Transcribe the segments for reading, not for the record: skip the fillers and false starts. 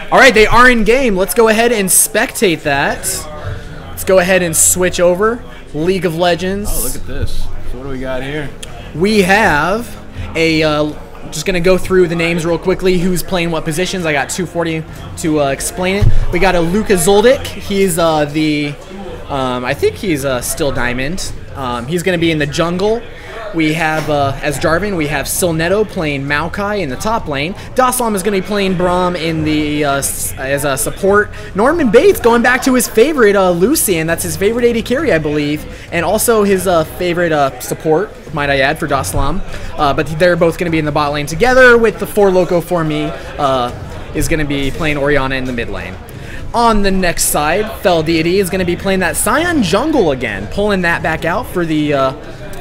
All right, they are in game. Let's go ahead and spectate that. Let's go ahead and switch over. League of Legends. Oh, look at this. So what do we got here? We have a, just going to go through the names real quickly, who's playing what positions. I got 240 to explain it. We got a Luka Zoldyck. He's I think he's still Diamond. He's going to be in the jungle. We have, as Jarvan, we have Silnetto playing Maokai in the top lane. Daslam is going to be playing Braum in the as a support. Norman Bates going back to his favorite Lucian. That's his favorite AD carry, I believe, and also his favorite support, might I add, for Daslam. But they're both going to be in the bot lane together with the 4 Loco for me is going to be playing Orianna in the mid lane. On the next side, Fel Deity is going to be playing that Scion jungle again, pulling that back out for the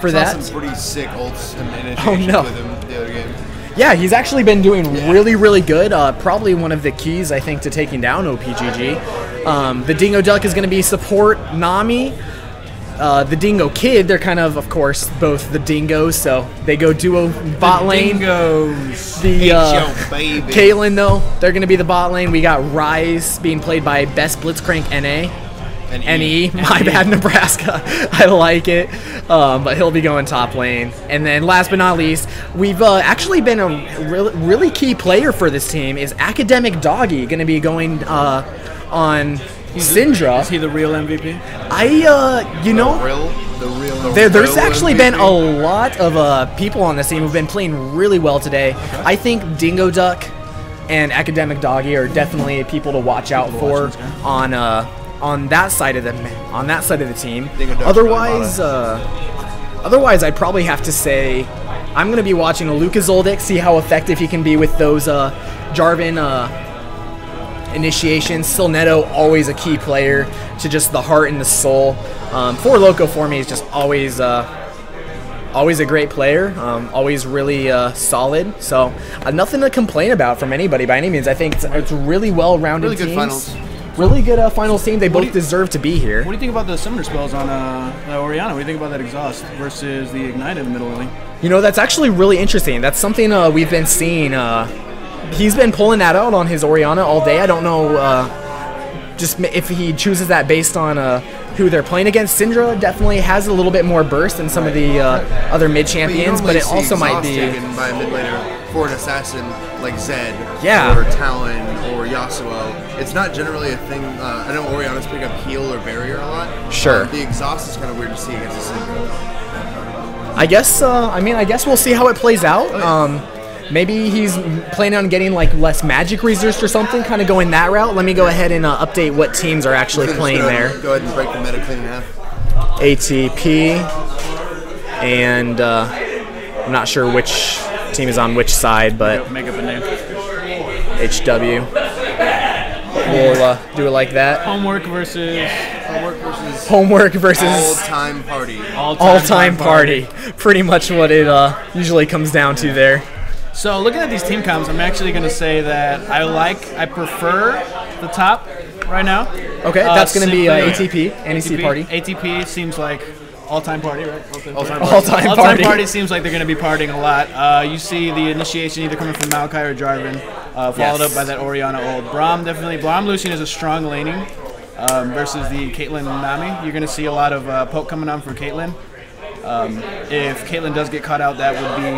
for that. Some pretty sick ults and initiations with him the other game. Yeah, he's actually been doing really good. Probably one of the keys, I think, to taking down OPGG. The Dingo Duck is going to be support Nami. The Dingo Kid, they're kind of course, both the Dingoes, so they go duo bot lane. Dingoes. The Caitlyn, though, they're going to be the bot lane. We got Rise being played by Best Blitzcrank NA. NE, my bad, Nebraska. I like it, but he'll be going top lane. And then last but not least, we've actually been a really key player for this team is Academic Doggy, going to be going on Syndra. Is he the real MVP? You know, there's actually been a lot of people on this team who've been playing really well today. Okay. I think Dingo Duck and Academic Doggy are definitely people to watch out for on that side of the team. Otherwise, I'd probably have to say I'm going to be watching a Luka Zoldyck, see how effective he can be with those Jarvan initiations. Silnetto, always a key player to just the heart and the soul. 4 Loco for me is just always a great player, always really solid. So nothing to complain about from anybody by any means. I think it's really well-rounded really good teams. Finals. Really good finals team. They both deserve to be here. What do you think about the summoner spells on Orianna? What do you think about that exhaust versus the ignite in the middle lane? You know, that's actually really interesting. That's something we've been seeing. He's been pulling that out on his Orianna all day. I don't know just if he chooses that based on who they're playing against. Syndra definitely has a little bit more burst than some of the other mid champions, but it also might be taken by a mid laner for an assassin like Zed, yeah, or Talon or Yasuo. It's not generally a thing. I know Orianna's pick up heal or barrier a lot. Sure. The exhaust is kind of weird to see against a Syndra. I guess. I guess we'll see how it plays out. Maybe he's planning on getting like less magic resist or something, kind of going that route. Let me go ahead and update what teams are actually playing there. Go ahead and break the meta clean in half. ATP, and I'm not sure which team is on which side, but make up a name. HW. We'll do it like that. Homework versus all-time party. All-time party. Pretty much what it usually comes down to there. So looking at these team comps, I'm actually going to say that I prefer the top right now. Okay, that's going to be ATP, NEC party. ATP seems like all-time party, right? All-time party seems like they're going to be partying a lot. You see the initiation either coming from Maokai or Jarvan, followed up by that Orianna ult. Braum Lucian is a strong laning versus the Caitlyn Nami. You're going to see a lot of poke coming on for Caitlyn. If Caitlyn does get caught out, that would be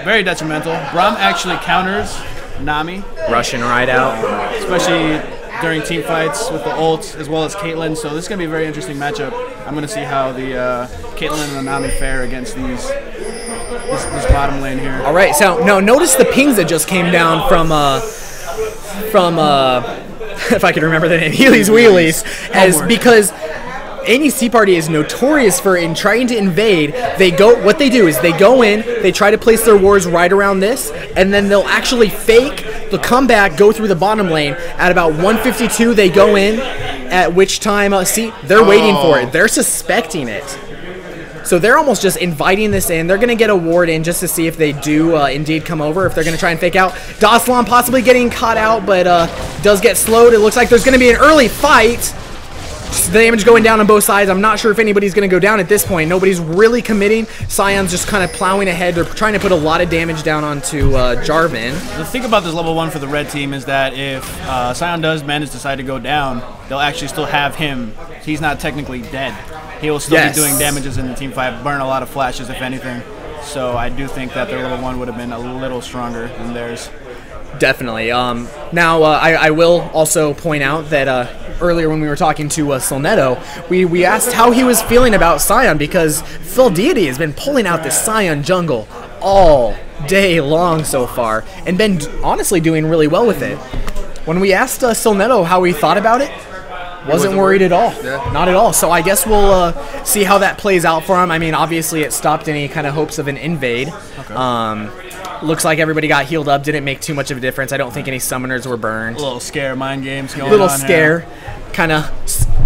very detrimental. Braum actually counters Nami. Rushing right out. Especially during team fights with the ult as well as Caitlyn. So this is going to be a very interesting matchup. I'm going to see how the Caitlyn and the Nami fare against this bottom lane here. All right, so now notice the pings that just came down from if I can remember the name, Wheelys, because NEC Party is notorious for in trying to invade. What they do is they go in, they try to place their wards right around this, and then they'll actually fake the comeback, go through the bottom lane. At about 152, they go in, at which time, see, they're waiting for it. They're suspecting it. So they're almost just inviting this in. They're going to get a ward in just to see if they do indeed come over, if they're going to try and fake out. Daslam possibly getting caught out, but does get slowed. It looks like there's going to be an early fight. damage going down on both sides. I'm not sure if anybody's going to go down at this point. Nobody's really committing. Scion's just kind of plowing ahead. They're trying to put a lot of damage down onto Jarvan. The thing about this level 1 for the red team is that if Scion does manage to decide to go down, they'll actually still have him. He's not technically dead. He will still be doing damages in the team fight, burn a lot of flashes if anything. So I do think that their level 1 would have been a little stronger than theirs. Definitely. Now, I will also point out that earlier when we were talking to Solnetto, we asked how he was feeling about Scion, because Phil Deity has been pulling out this Scion jungle all day long so far and been honestly doing really well with it. When we asked Solnetto how he thought about it, wasn't worried at all. Yeah. Not at all. So I guess we'll see how that plays out for him. I mean, obviously it stopped any kind of hopes of an invade. Okay. Looks like everybody got healed up. Didn't make too much of a difference. I don't think any summoners were burned. A little scare mind games going on. Little scare. Kind of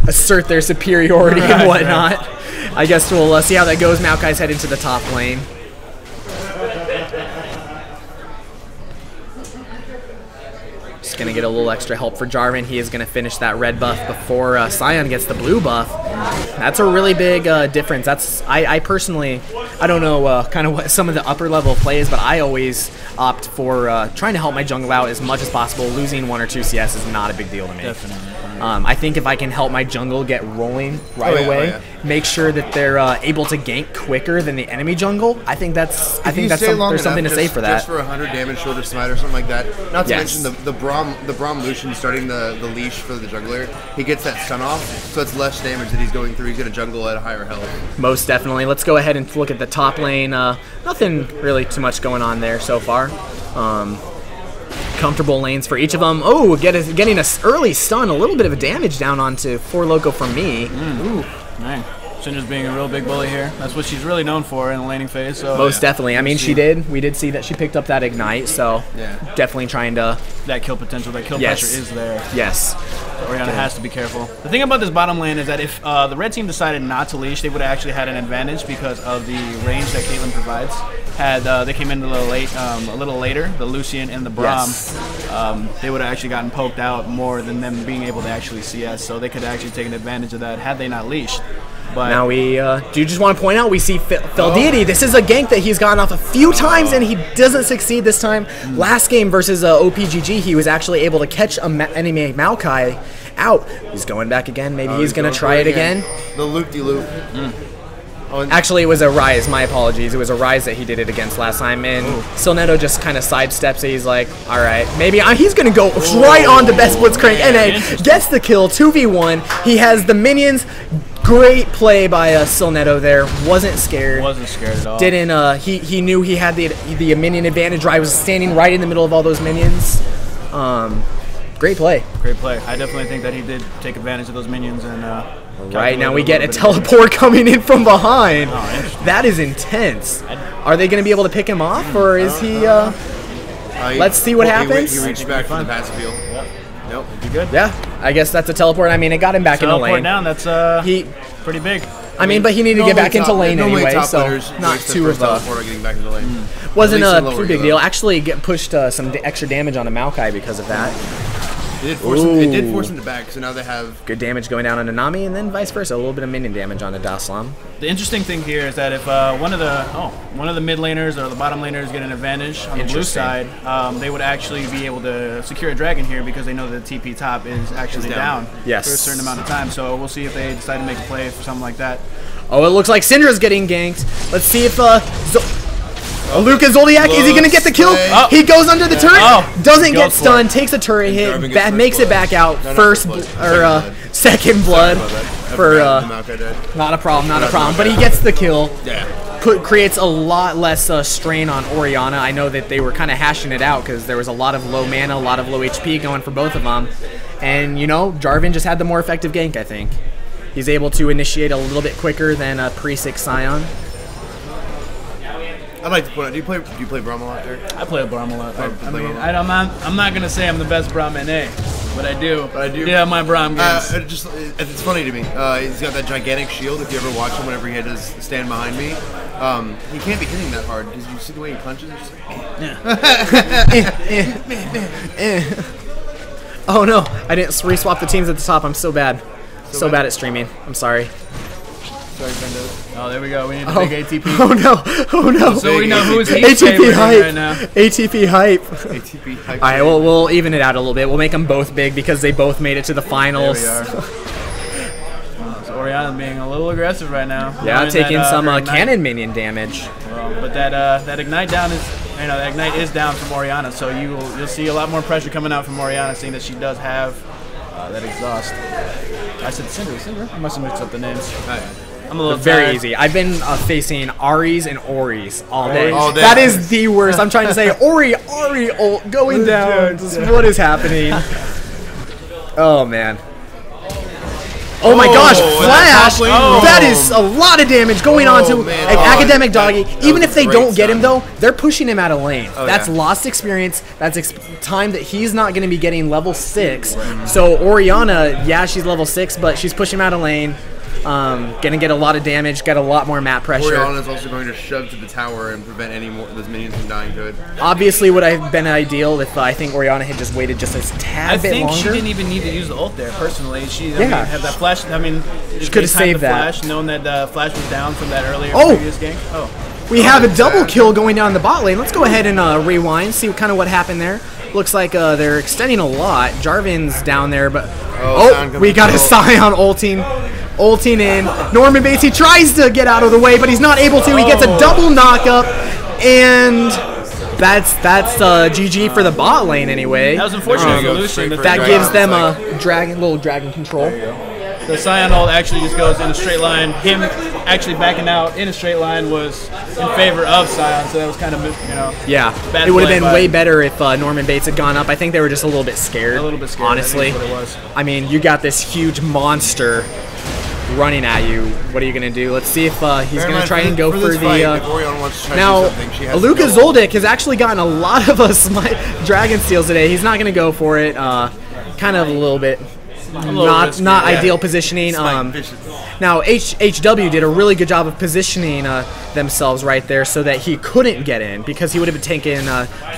assert their superiority and whatnot. Right. I guess we'll see how that goes. Maokai's heading to the top lane. Just going to get a little extra help for Jarvan. He is going to finish that red buff before Scion gets the blue buff. That's a really big difference. That's I personally, I don't know kind of what some of the upper level plays, but I always opt for trying to help my jungle out as much as possible. Losing 1 or 2 CS is not a big deal to me. Definitely. I think if I can help my jungle get rolling right away, make sure that they're able to gank quicker than the enemy jungle, I think that's there's something to say for that. Just for 100 damage short of smite or something like that. Not to mention the Braum Lucian starting the leash for the jungler. He gets that stun off, so it's less damage that he's going through. He's going to jungle at a higher health. Most definitely. Let's go ahead and look at the top lane. Nothing really too much going on there so far. Comfortable lanes for each of them. Oh, getting an early stun, a little bit of a damage down onto 4Loko from me. Ooh, man. Syndra's being a real big bully here. That's what she's really known for in the laning phase. So most definitely. I mean, we did see that she picked up that ignite, so definitely trying to... That kill potential, that kill pressure is there. Yes. Orianna has to be careful. The thing about this bottom lane is that if the red team decided not to leash, they would have actually had an advantage because of the range that Caitlyn provides. Had they came in a little later, the Lucian and the Braum, they would have actually gotten poked out more than them being able to actually CS. So they could have actually taken advantage of that had they not leashed. But now we do you just want to point out we see Phil Deity. This is a gank that he's gotten off a few times and he doesn't succeed this time. Last game versus OPGG, he was actually able to catch enemy Maokai out. He's going back again. Maybe he's going to try it again. The loop-de-loop. Actually, it was a Rise. My apologies. It was a Rise that he did it against last time. And Solnetto just kind of sidesteps it. He's like, all right, maybe he's going to go right on to Best Blitzcrank. NA gets the kill, 2v1. He has the minions. Great play by Solnetto there. Wasn't scared. Wasn't scared at all. Didn't he knew he had the minion advantage. I was standing right in the middle of all those minions. Great play. Great play. I definitely think that he did take advantage of those minions and right now we get a teleport coming in from behind. That is intense. Are they going to be able to pick him off, or is he let's see what happens. He reached back from the passive field. Nope. Be good. Yeah, I guess that's a teleport. I mean, it got him back in the lane. Down. That's pretty big. I mean, but he needed to get back into lane anyway, so not too of a... getting back into lane. Wasn't a too big deal. Actually, pushed some extra damage onto Maokai because of that. It did force him to back, so now they have... Good damage going down on Nami, and then vice versa. A little bit of minion damage on Daslam. The interesting thing here is that if one of the mid laners or the bottom laners get an advantage on the blue side, they would actually be able to secure a dragon here because they know that the TP top is actually down for a certain amount of time. So we'll see if they decide to make a play for something like that. Oh, it looks like Syndra's getting ganked. Let's see if Luka Zoldiak, is he going to get the kill? Oh. He goes under the turret, doesn't get stunned, takes a turret hit, makes it back out. Second blood for not a problem. But he gets the kill. Creates a lot less strain on Orianna. I know that they were kind of hashing it out because there was a lot of low mana, a lot of low HP going for both of them. And, you know, Jarvan just had the more effective gank, I think. He's able to initiate a little bit quicker than pre-6 Scion. I'd like to point out, do you play Braum a lot there? I play Braum a lot. I'm not gonna say I'm the best Braum NA, but I do. Yeah, my Braum games. It's funny to me. He's got that gigantic shield. If you ever watch him, whenever he had to stand behind me, he can't be hitting that hard because you see the way he punches. Oh no! I didn't reswap the teams at the top. I'm so bad. So bad at streaming. I'm sorry. Sorry, Bendo. Oh, there we go. We need a big ATP. Oh no! Oh no! So we know who's ATP hype right now. ATP hype. ATP hype. All right, well, we'll even it out a little bit. We'll make them both big because they both made it to the finals. There we are. So Oriana being a little aggressive right now. Yeah, taking some cannon minion damage. Well, but that ignite down is, that ignite is down from Oriana, so you'll see a lot more pressure coming out from Oriana, seeing that she does have that exhaust. I said Cinder. I must have mixed up the names. I'm a little very easy. I've been facing Aries and Oris all day. That is the worst. I'm trying to say Ari ult going down. What is happening? Oh man. Oh my gosh, Flash! That is a lot of damage going on to Academic Doggy. Even if they don't get him though, they're pushing him out of lane. That's lost experience. That's time that he's not going to be getting level 6. So Oriana, yeah, she's level 6, but she's pushing him out of lane. Gonna get a lot of damage, get a lot more map pressure. Oriana's also going to shove to the tower and prevent any more of those minions from dying to it. Obviously, would have been ideal if I think Oriana had just waited just a tad bit longer. I think she didn't even need to use the ult there, personally. She had that flash. She could have saved that. Flash, knowing that Flash was down from that earlier previous game. We have a double kill going down the bot lane. Let's go ahead and rewind, see kind of what happened there. Looks like they're extending a lot. Jarvan's down there, but we got a Scion ulting in. Norman Bates, he tries to get out of the way, but he's not able to. He gets a double knockup, and that's GG for the bot lane anyway. That was unfortunate for Lucian. That gives them a little dragon control. The Scion ult actually just goes in a straight line. Him actually backing out in a straight line was in favor of Scion, so that was kind of, yeah. Bad it would have been way better if Norman Bates had gone up. I think they were just a little bit scared. Honestly. What it was. I mean, you got this huge monster running at you. What are you going to do? Let's see if he's going to try and go for the... Now, Luka Zoldyck has actually gotten a lot of Dragon Steals today. He's not going to go for it. Kind of a little bit... Not ideal positioning. Now HW did a really good job of positioning themselves right there so that he couldn't get in, because he would have been taking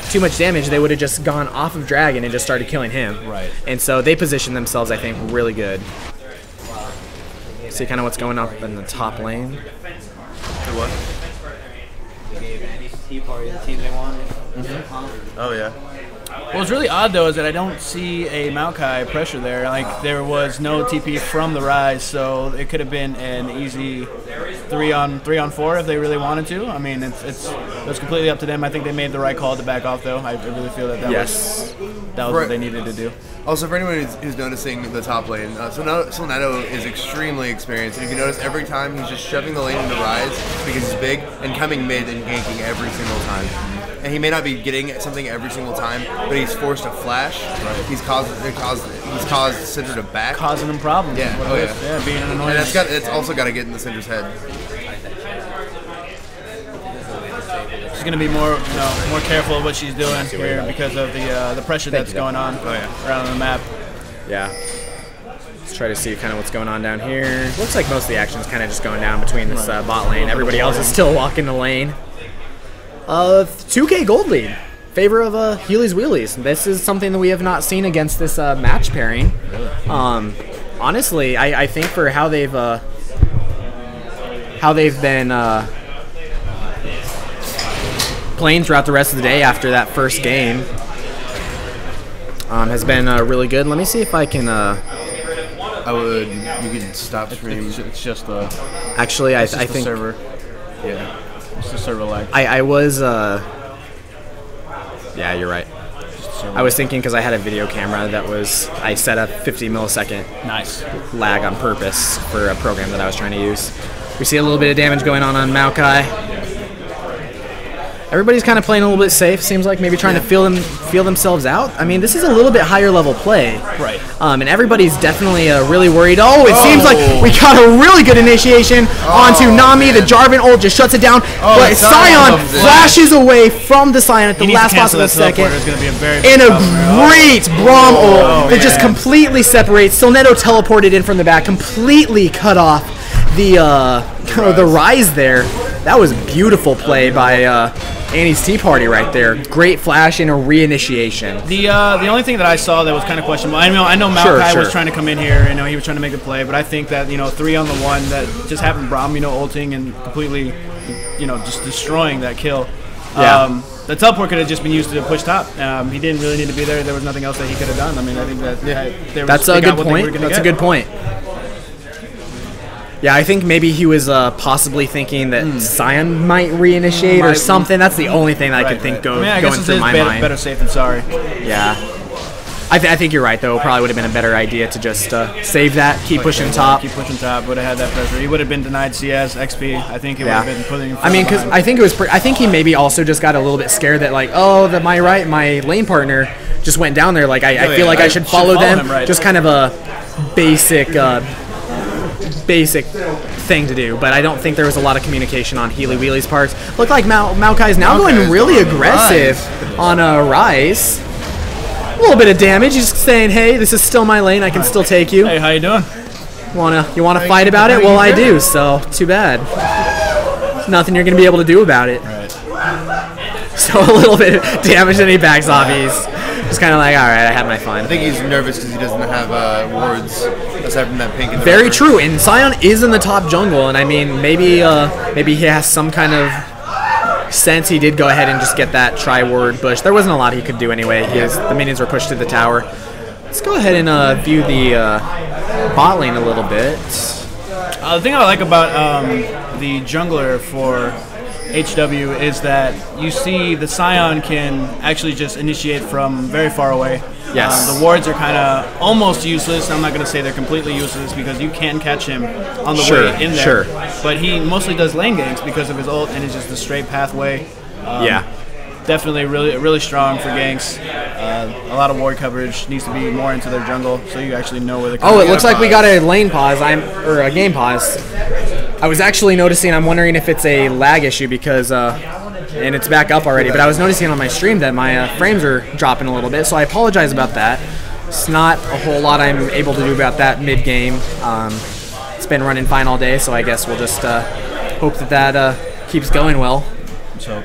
too much damage. They would have just gone off of Dragon and just started killing him. Right. And so they positioned themselves, I think, really good. See kind of what's going up in the top lane. Oh yeah. What's really odd though is that I don't see a Maokai pressure there. Like, there was no TP from the Rise, so it could have been an easy 3-on-4 if they really wanted to. I mean, it was completely up to them. I think they made the right call to back off though. I really feel that was what they needed to do. Also, for anyone who's noticing the top lane, Solnetto is extremely experienced. And if you notice, every time he's just shoving the lane into Rise because he's big and coming mid and ganking every single time. And he may not be getting something every single time, but he's forced to flash. Right. He's caused Syndra to back, causing him problems. Yeah, yeah, being an annoyance. And it's also got to get in the Syndra's head. She's gonna be more careful of what she's doing here because of the pressure that's going on around the map. Yeah. Let's try to see kind of what's going on down here. Looks like most of the action is kind of just going down between this bot lane. Everybody else is still walking the lane. 2K gold lead. Favor of Heelys Wheelys. This is something that we have not seen against this match pairing. Honestly, I think for how they've been playing throughout the rest of the day after that first game has been really good. Let me see if I can. You could stop stream. It's just the. Actually, I think. The server. Yeah. It's the server lag. I was. Yeah, you're right. I was thinking because I had a video camera that I set a 50 millisecond lag on purpose for a program that I was trying to use. We see a little bit of damage going on Maokai. Everybody's kind of playing a little bit safe. Seems like maybe trying to feel themselves out. I mean, this is a little bit higher level play, right? And everybody's definitely really worried. Oh, it seems like we got a really good initiation onto Nami. Man. The Jarvan ult just shuts it down, but Scion flashes away from the Scion at the last possible second, and a great Braum ult that just completely separates. Solnetto teleported in from the back, completely cut off the Rise there. That was beautiful play by Annie's Tea Party right there. Great flash and a reinitiation. The only thing that I saw that was kind of questionable. I know Maokai was trying to come in here. He was trying to make a play, but I think that 3 on the 1 that just happened. Braum ulting and completely just destroying that kill. Yeah. The teleport could have just been used to push top. He didn't really need to be there. There was nothing else that he could have done. I mean, I think that that's a good point. That's a good point. Yeah, I think maybe he was possibly thinking that Sion might reinitiate or something. That's the only thing that I could think going through my mind. Better safe than sorry. Yeah. I think you're right, though. It probably would have been a better idea to just save that, keep pushing top. Keep pushing top. Would have had that pressure. He would have been denied CS, XP. I think he would have been putting him. I mean, because I think I think he maybe also just got a little bit scared that my lane partner just went down there. Like I feel like I should follow them. Right. Just kind of a basic thing to do, but I don't think there was a lot of communication on Wheely's part. Looked like Maokai is now going really aggressive on a Rise. A little bit of damage. He's saying, "Hey, this is still my lane. I can still take you." Hey, how you doing? You wanna fight about it? Well, I do. So too bad. There's nothing you're gonna be able to do about it. Right. So a little bit of damage, and he backs off. He's just kind of like, all right, I had my fun. I think he's nervous because he doesn't have wards aside from that pink. In the Very true. And Sion is in the top jungle, and I mean, maybe he has some kind of sense. He did go ahead and just get that tri-ward bush. There wasn't a lot he could do anyway. The minions were pushed to the tower. Let's go ahead and view the bot lane a little bit. The thing I like about the jungler for HW is that you see the Sion can actually just initiate from very far away. Yes. The wards are kind of almost useless. I'm not going to say they're completely useless because you can catch him on the way in there. But he mostly does lane ganks because of his ult, and it's just a straight pathway. Definitely really strong for ganks. A lot of ward coverage. Needs to be more into their jungle so you actually know where they're coming. Oh, it looks like we got a lane pause, or a game pause. I was actually noticing, I'm wondering if it's a lag issue because, and it's back up already, but I was noticing on my stream that my frames are dropping a little bit, so I apologize about that. It's not a whole lot I'm able to do about that mid-game. It's been running fine all day, so I guess we'll just hope that keeps going well. So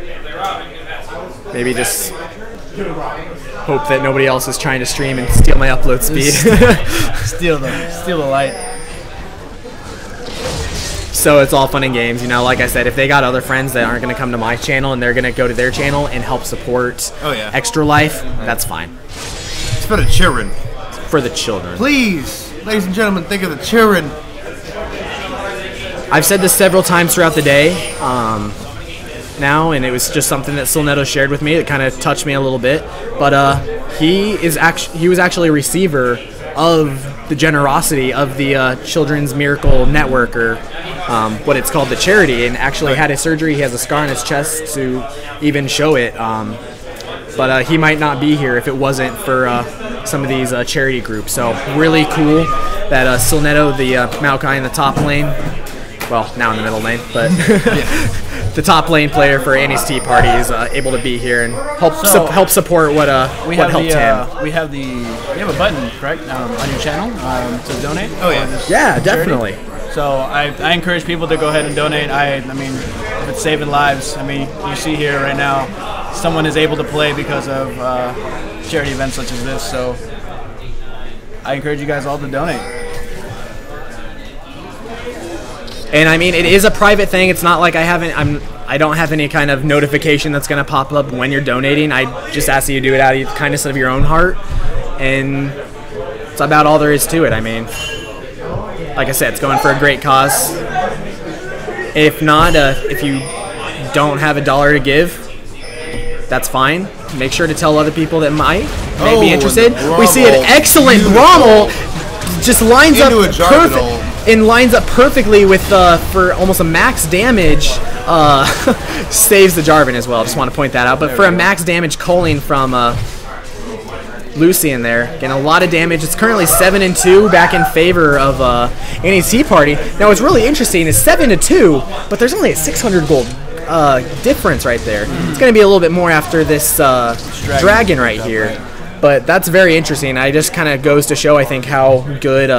maybe just hope that nobody else is trying to stream and steal my upload speed. steal the light. So it's all fun and games, like I said, if they got other friends that aren't going to come to my channel and they're going to go to their channel and help support Extralife, that's fine. It's for the children. For the children. Please, ladies and gentlemen, think of the children. I've said this several times throughout the day now, and it was just something that Silnetto shared with me. It kind of touched me a little bit, but he was actually a receiver of the generosity of the Children's Miracle Network, or what it's called, the charity, and actually had his surgery. He has a scar on his chest to even show it, but he might not be here if it wasn't for some of these charity groups. So really cool that Silnetto, the Maokai in the top lane, well, now in the middle lane, but the top lane player for Annie's Tea Party is able to be here and help support what helped him. We have a button, correct, on your channel to donate. Oh yeah, yeah, definitely. So I encourage people to go ahead and donate. I mean, if it's saving lives, I mean, you see here right now, someone is able to play because of charity events such as this. So I encourage you guys all to donate. And I mean, it is a private thing. It's not like I don't have any kind of notification that's going to pop up when you're donating. I just ask that you do it out of the kindness of your own heart, and it's about all there is to it. I mean, like I said, it's going for a great cause. If not, if you don't have $1 to give, that's fine. Make sure to tell other people that may be interested. We see an excellent Rommel just lines up perfect. And lines up perfectly with for almost a max damage. Saves the Jarvan as well. Just want to point that out. But for a max damage culling from Lucian there, getting a lot of damage. It's currently 7-2 back in favor of Annie's Tea Party. Now what's really interesting is 7-2, but there's only a 600 gold difference right there. It's going to be a little bit more after this dragon right here. But that's very interesting. It just kind of goes to show, I think, how good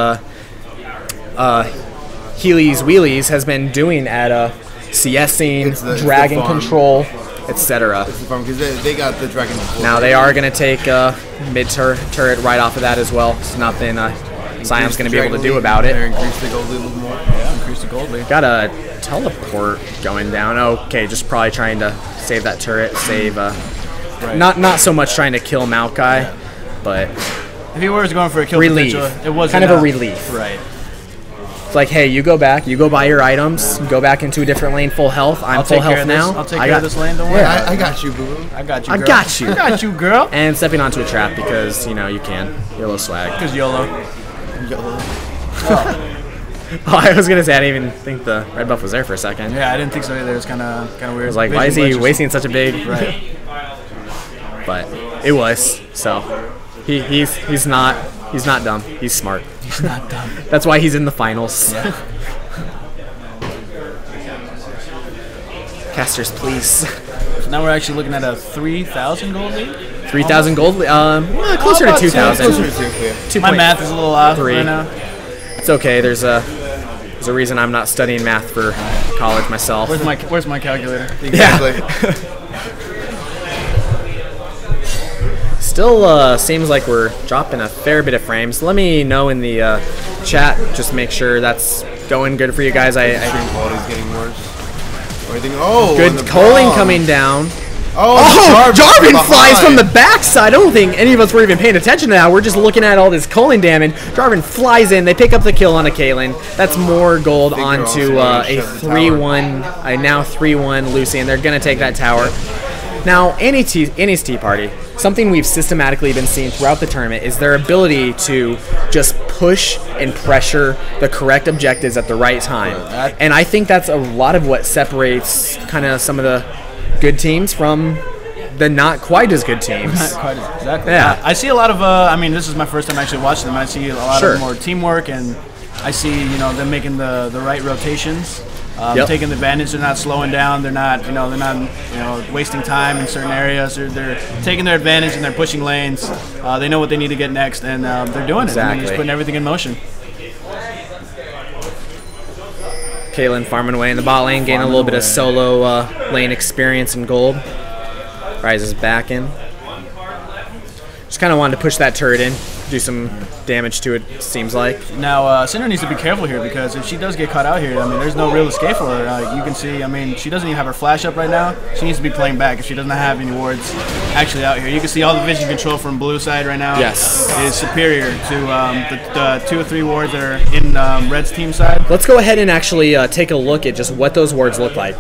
Wheelys has been doing at CSing, dragon control. etc. Because they got the dragon. Now they are going to take mid turret right off of that as well. It's nothing Scion's going to be able to do about it. Increase the gold lead a little more. Yeah, increase the gold lead. Got a teleport going down. Okay, just probably trying to save that turret. Save. Right. Not so much trying to kill Maokai, but if he was going for a kill relief. potential, it was kind of a relief. Right. It's like, hey, you go back, you go buy your items, go back into a different lane, full health. I'm full health now. I'll take care of this lane. Don't worry. Yeah, I got you, boo. I got you. Girl. I got you. I got you, girl. And stepping onto a trap because you know you can. You're a little swag. Because YOLO. Oh, I was gonna say I didn't even think the red buff was there for a second. Yeah, I didn't think so either. It's kind of weird. I was like, why is he wasting such a big? Right. But it was. So he's not dumb. He's smart. He's not dumb. That's why he's in the finals. Yeah. Casters, please. So now we're actually looking at a 3,000 gold lead. 3,000 gold. Closer to 2,000. My math is a little off right now. It's okay. There's a reason I'm not studying math for college myself. Where's my calculator? Exactly. Yeah. Still seems like we're dropping a fair bit of frames. Let me know in the chat. Just make sure that's going good for you guys. Stream quality's getting worse. Good culling coming down. Oh, Jarvan flies from the backside. I don't think any of us were even paying attention to that. We're just looking at all this culling damage. Jarvan flies in. They pick up the kill on a Caitlyn. That's more gold onto a 3-1, a now 3-1 Lucy, and they're going to take that tower. Now, Annie's Tea Party, something we've systematically been seeing throughout the tournament is their ability to just push and pressure the correct objectives at the right time. And I think that's a lot of what separates kind of some of the good teams from the not quite as good teams. Not quite as, exactly. Yeah. I see a lot of, I mean, this is my first time actually watching them. I see a lot of more teamwork, and I see, you know, them making the right rotations. Taking advantage. They're not slowing down. They're not wasting time in certain areas. They're taking their advantage and they're pushing lanes. They know what they need to get next, and they're doing it. I mean, just putting everything in motion. Caitlyn farming away in the bot lane, gaining a little bit of solo lane experience and gold. Rises back in. Just kind of wanted to push that turret in, do some damage to it, seems like. Now, Cinder needs to be careful here, because if she does get caught out here, I mean, there's no real escape for her. You can see, I mean, she doesn't even have her flash up right now. She needs to be playing back if she doesn't have any wards actually out here. You can see all the vision control from blue side right now is superior to the 2 or 3 wards that are in red's team side. Let's go ahead and actually take a look at just what those wards look like.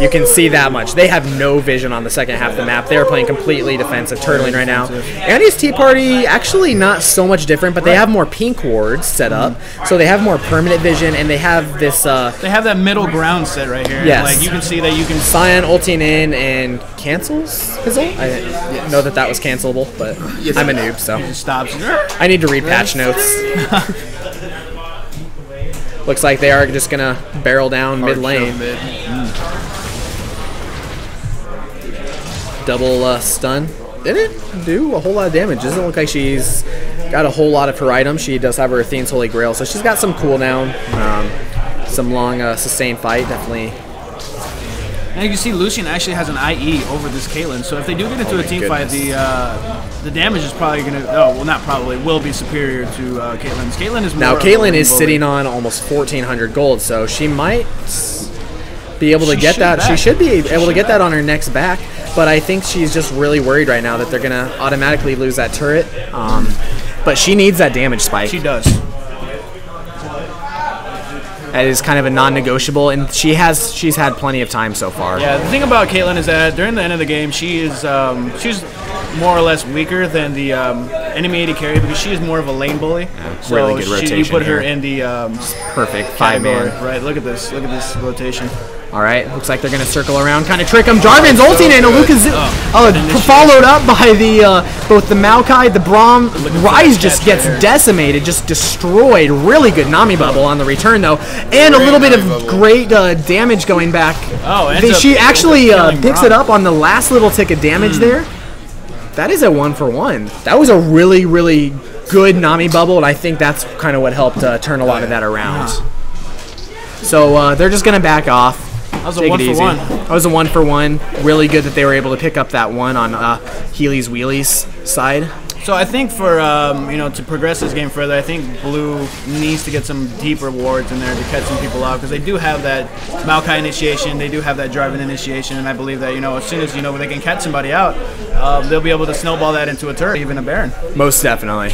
You can see that much. They have no vision on the second half of the map. They're playing completely defensive, turtling right now. Annie's Tea Party, actually not so much different, but they have more pink wards set up, so they have more permanent vision, and they have this... they have that middle ground set right here. Yes. Like, you can see that you can... Scion ulting in and cancels his ult? I didn't know that was cancelable, but I'm a noob, so... It just stops. I need to read patch notes. Looks like they are just going to barrel down mid lane. Double stun. Didn't do a whole lot of damage. Doesn't look like she's got a whole lot of her items. She does have her Athene's Holy Grail, so she's got some cooldown, some long sustained fight, definitely. And you can see Lucian actually has an IE over this Caitlyn, so if they do get into a team fight, the damage is probably going to, not probably, will be superior to Caitlyn's. Caitlyn is more now Caitlyn is sitting on almost 1,400 gold, so she might be able to get that. She should be able to get that on her next back, but I think she's just really worried right now that they're going to automatically lose that turret. But she needs that damage spike. She does. That is kind of a non-negotiable, and she's had plenty of time so far. Yeah, the thing about Caitlyn is that during the end of the game, she's more or less weaker than the enemy AD carry, because she is more of a lane bully. Yeah, so really good rotation. You put her in the perfect 5-man. Right, look at this rotation. All right, looks like they're going to circle around, kind of trick him. Jarvan's ulting in, followed up by the both the Maokai, the Braum. Ryze just gets decimated, just destroyed. Really good Nami bubble on the return, though. And a little bit of great damage going back. She actually picks it up on the last little tick of damage there. That is a 1-for-1. That was a really, really good Nami bubble, and I think that's kind of what helped turn a lot of that around. So they're just going to back off. That was a Take 1 it for easy. 1. That was a 1 for 1. Really good that they were able to pick up that one on Heelys Wheelys side. So I think for to progress this game further, I think Blue needs to get some deeper wards in there to catch some people out, because they do have that Maokai initiation, they do have that driving initiation, and I believe that as soon as they can catch somebody out, they'll be able to snowball that into a turret, even a Baron. Most definitely.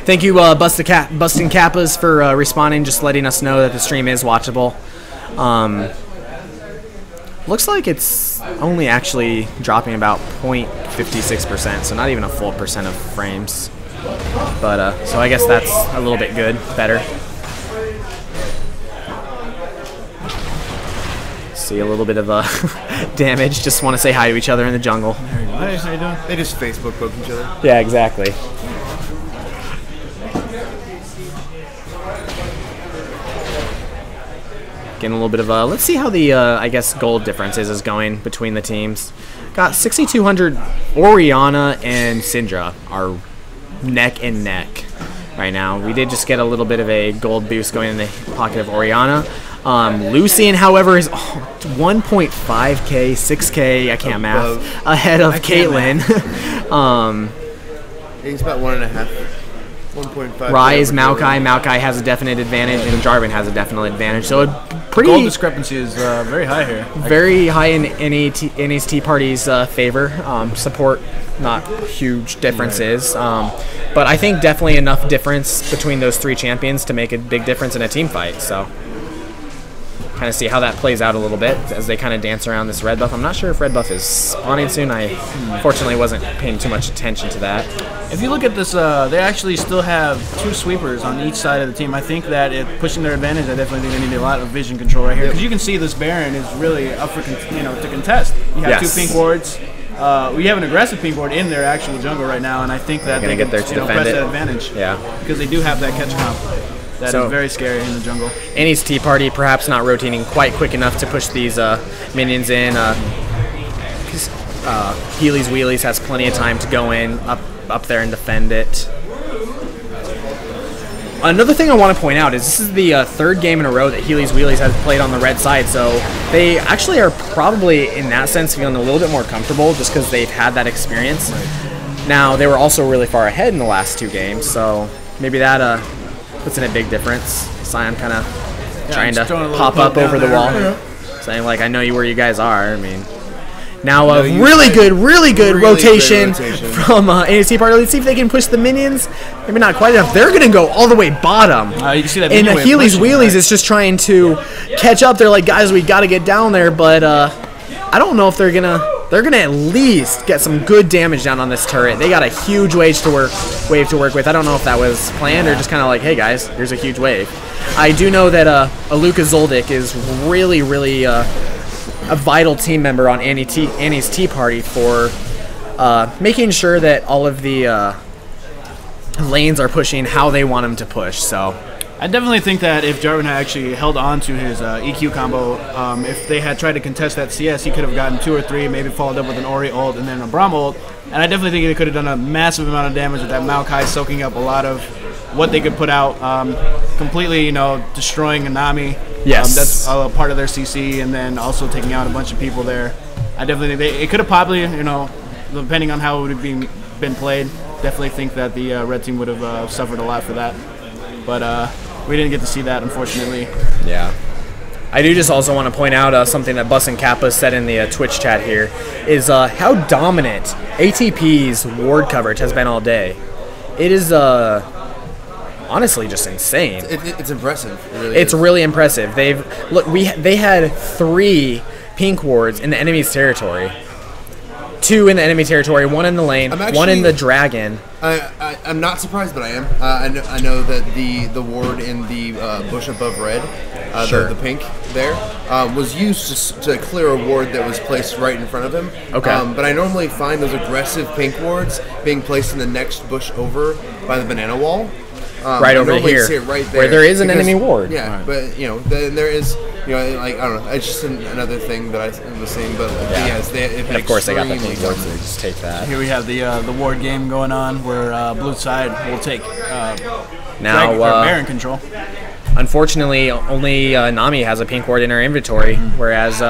Thank you, Busting Kappas, for responding, just letting us know that the stream is watchable. Looks like it's only actually dropping about 0.56%, so not even a full percent of frames. But so I guess that's a little bit good, better. See a little bit of damage. Just want to say hi to each other in the jungle. Hey, how you doing? They just Facebook poke each other. Yeah, exactly. Getting a little bit of let's see how the I guess gold differences is going between the teams. Got 6,200. Orianna and Syndra are neck and neck right now. We did just get a little bit of a gold boost going in the pocket of Orianna. Lucian, however, is 1.5k, 6k, I can't math, ahead of Caitlyn. He's about 1.5. 1.5. Rise, Maokai has a definite advantage, and Jarvan has a definite advantage. So a pretty Gold discrepancy is very high here. Very high in NA's Tea Party's favor. Support, not huge differences. But I think definitely enough difference between those three champions to make a big difference in a team fight. So kind of see how that plays out a little bit as they kind of dance around this red buff. I'm not sure if red buff is spawning soon. I fortunately wasn't paying too much attention to that. If you look at this, they actually still have 2 sweepers on each side of the team. I think that pushing their advantage, I definitely think they need a lot of vision control right here, because you can see this Baron is really up for to contest. You have 2 pink wards. We have an aggressive pink ward in their actual jungle right now, and I think that they can press that advantage. Yeah, because they do have that catch comp. That is very scary in the jungle. NA's Tea Party perhaps not rotating quite quick enough to push these minions in. Heelys Wheelys has plenty of time to go in up there and defend it. Another thing I want to point out is this is the 3rd game in a row that Heelys Wheelys has played on the red side, so they actually are probably, in that sense, feeling a little bit more comfortable just because they've had that experience. Now, they were also really far ahead in the last 2 games, so maybe that puts in a big difference. Sion kind of trying to pop up over the wall, saying like, "I know where you guys are." I mean, now a really good rotation from NA's Tea Party. Let's see if they can push the minions. Maybe not quite enough. They're gonna go all the way bottom. You can see that. And Heelys Wheelys is just trying to catch up. They're like, "Guys, we got to get down there," but I don't know if they're gonna. They're gonna at least get some good damage down on this turret. They got a huge wave to work with. I don't know if that was planned or just kind of like, hey guys, here's a huge wave. I do know that Aluka Zoldyck is really a vital team member on Annie's Tea Party for making sure that all of the lanes are pushing how they want them to push. So I definitely think that if Jarvan had actually held on to his EQ combo, if they had tried to contest that CS, he could have gotten 2 or 3, maybe followed up with an Ori ult and then a Braum ult. And I definitely think they could have done a massive amount of damage with that Maokai, soaking up a lot of what they could put out, completely, destroying Nami. Yes. That's a part of their CC, and then also taking out a bunch of people there. I definitely think it could have probably, depending on how it would have been played, definitely think that the red team would have suffered a lot for that. But we didn't get to see that, unfortunately. Yeah. I do just also want to point out something that Bus and Kappa said in the Twitch chat here, is how dominant ATP's ward coverage has been all day. It is honestly just insane. It's impressive. It really it's is. really impressive. They had 3 pink wards in the enemy's territory. 2 in the enemy territory, 1 in the lane, 1 in the dragon. I'm not surprised, but I am. I know that the ward in the bush above red, the pink there, was used to clear a ward that was placed right in front of him. Okay. But I normally find those aggressive pink wards being placed in the next bush over by the banana wall. Right over here, see it right there, where there is an enemy ward. Yeah, right. But then there is, like, I don't know. It's just another thing that I was saying. But yes, and of course they got the pink ward, so they just take that. Here we have the ward game going on, where blue side will take now Baron control. unfortunately, only Nami has a pink ward in her inventory, whereas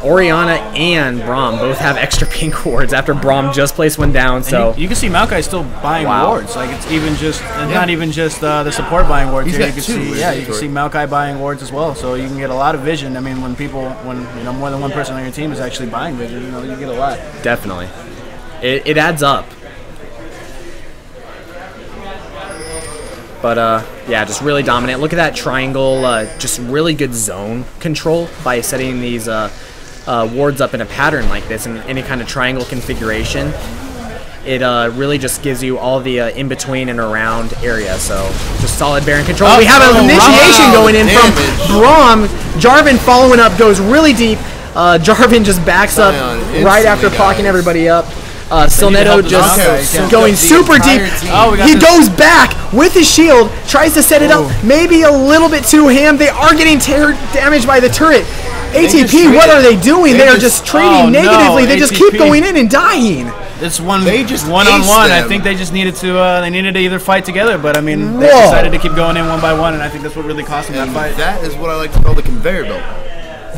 Oriana and Braum both have extra pink wards after Braum just placed one down. So you can see Maokai still buying wards. Like it's even just not even just the support buying wards. Here. You can see you can see Maokai buying wards as well. So you can get a lot of vision. I mean, when more than one person on your team is actually buying vision, you get a lot. Definitely, it adds up. But yeah, just really dominant. Look at that triangle. Just really good zone control by setting these wards up in a pattern like this in any kind of triangle configuration. It really just gives you all the in-between and around area. So just solid Baron control. We have an initiation going in from Braum. Jarvan following up, goes really deep. Jarvan just backs up right after blocking everybody up. Silnetto just going super deep. He goes back with his shield, tries to set it up, maybe a little bit too ham. They are getting damaged by the turret. ATP, what are they doing? They are just trading negatively. They just keep going in and dying. It's one-on-one. I think they just needed to either fight together, but I mean, they decided to keep going in one by one, and I think that's what really cost them that fight. That is what I like to call the conveyor belt.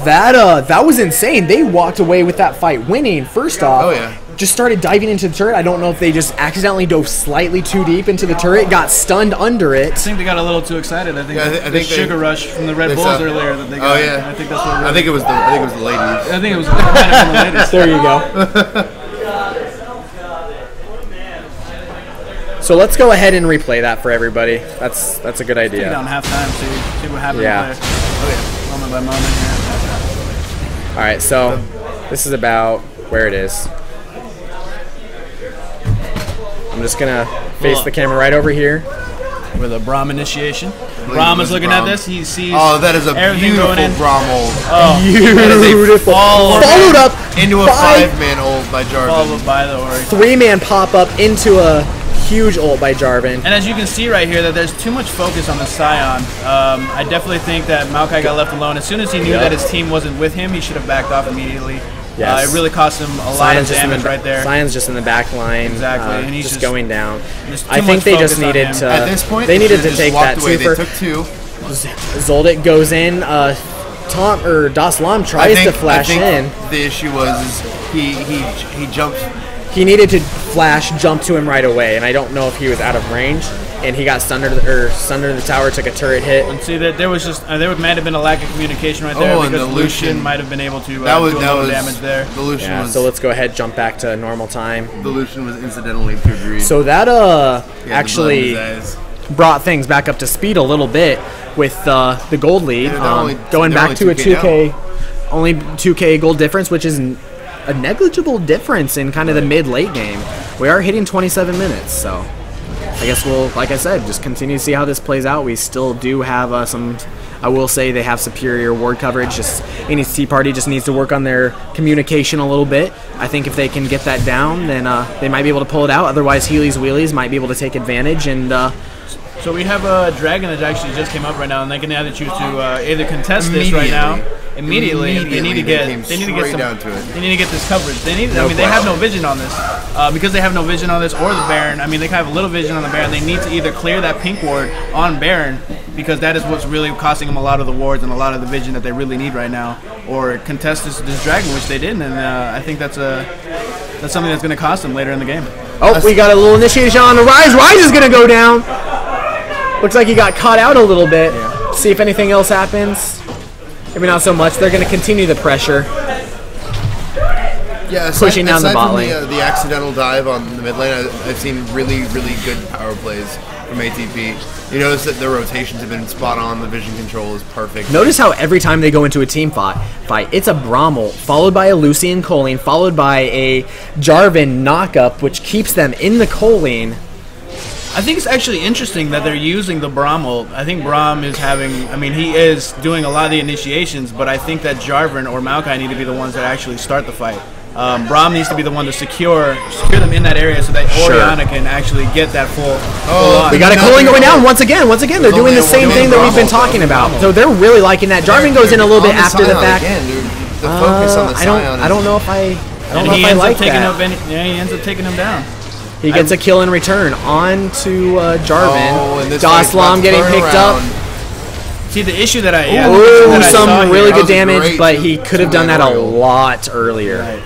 That was insane. They walked away with that fight winning. First off, just started diving into the turret. I don't know if they just accidentally dove slightly too deep into the turret, got stunned under it. I think they got a little too excited. I think the sugar rush from the Red Bulls earlier that they got. Oh yeah, I think that's what. Really I think it was the ladies. I think it was the ladies. There you go. So let's go ahead and replay that for everybody. That's a good idea. Take it down halftime. See what happens. Yeah. There. Moment by moment here. All right. So this is about where it is. I'm just gonna face the camera right over here. With a Braum initiation. Braum is looking at this. He sees. Oh, that is a beautiful Braum ult. Oh, beautiful. Followed up into a 5-man ult by Jarvan. Followed by the Ori. 3-man pop up into a huge ult by Jarvan. And as you can see right here, that there's too much focus on the Scion. I definitely think that Maokai got left alone. As soon as he knew that his team wasn't with him, he should have backed off immediately. It really cost him a lot of damage right there. Zion's just in the back line. Exactly. And he's just going down. I think they just needed to. At this point, they needed to take that away. too. They took 2. Zoldyck goes in. Daslam tries to flash in. The issue was he jumped. He needed to jump to him right away, and I don't know if he was out of range. And he got stunned under the tower, took a turret hit. And see that there was just there might have been a lack of communication right there because Lucian might have been able to do a little damage there. The Lucian was, so let's go ahead, jump back to normal time. The Lucian was incidentally too greedy. So that actually brought things back up to speed a little bit with the gold lead, going back to a 2K, only 2K gold difference, which is a negligible difference in kind of the mid-late game. We are hitting 27 minutes, so I guess we'll, like I said, just continue to see how this plays out. We still do have I will say they have superior ward coverage. Just NEC Party just needs to work on their communication a little bit. I think if they can get that down, then they might be able to pull it out. Otherwise, Healys Wheelys might be able to take advantage. And so we have a Dragon that actually just came up right now, and they can either choose to either contest this right now. Immediately, they need to get this coverage. They have no vision on this because they have no vision on this or the Baron. I mean, they have a little vision on the Baron. They need to either clear that pink ward on Baron because that is what's really costing them a lot of the wards and a lot of the vision that they really need right now, or contest this Dragon, which they didn't. And I think that's something that's going to cost them later in the game. Oh, we got a little initiation on the Rise. Rise is going to go down. Looks like he got caught out a little bit. Yeah. See if anything else happens. Maybe not so much. They're going to continue the pressure. Yeah, pushing down the bot lane. The accidental dive on the mid lane, I've seen really, really good power plays from ATP. You notice that the rotations have been spot on. The vision control is perfect. Notice how every time they go into a team fight, it's a Braum, followed by a Lucian Choline, followed by a Jarvan knockup, which keeps them in the Choline. I think it's actually interesting that they're using the Braum ult. I think Braum is he is doing a lot of the initiations, but I think that Jarvan or Maokai need to be the ones that actually start the fight. Braum needs to be the one to secure them in that area so that Oriana can actually get that full we got a Choline going down once again. They're doing the same thing that we've been talking about. So they're really liking that. Jarvan goes in a little bit after the fact. The focus on the Scion. I don't know if I like that. He ends up taking him down. He gets a kill in return onto Jarvan. Daslam getting picked up. See, the issue that I Ooh, that I saw some here- really That good was a damage, great but he could have done that a tutorial. lot earlier. Right.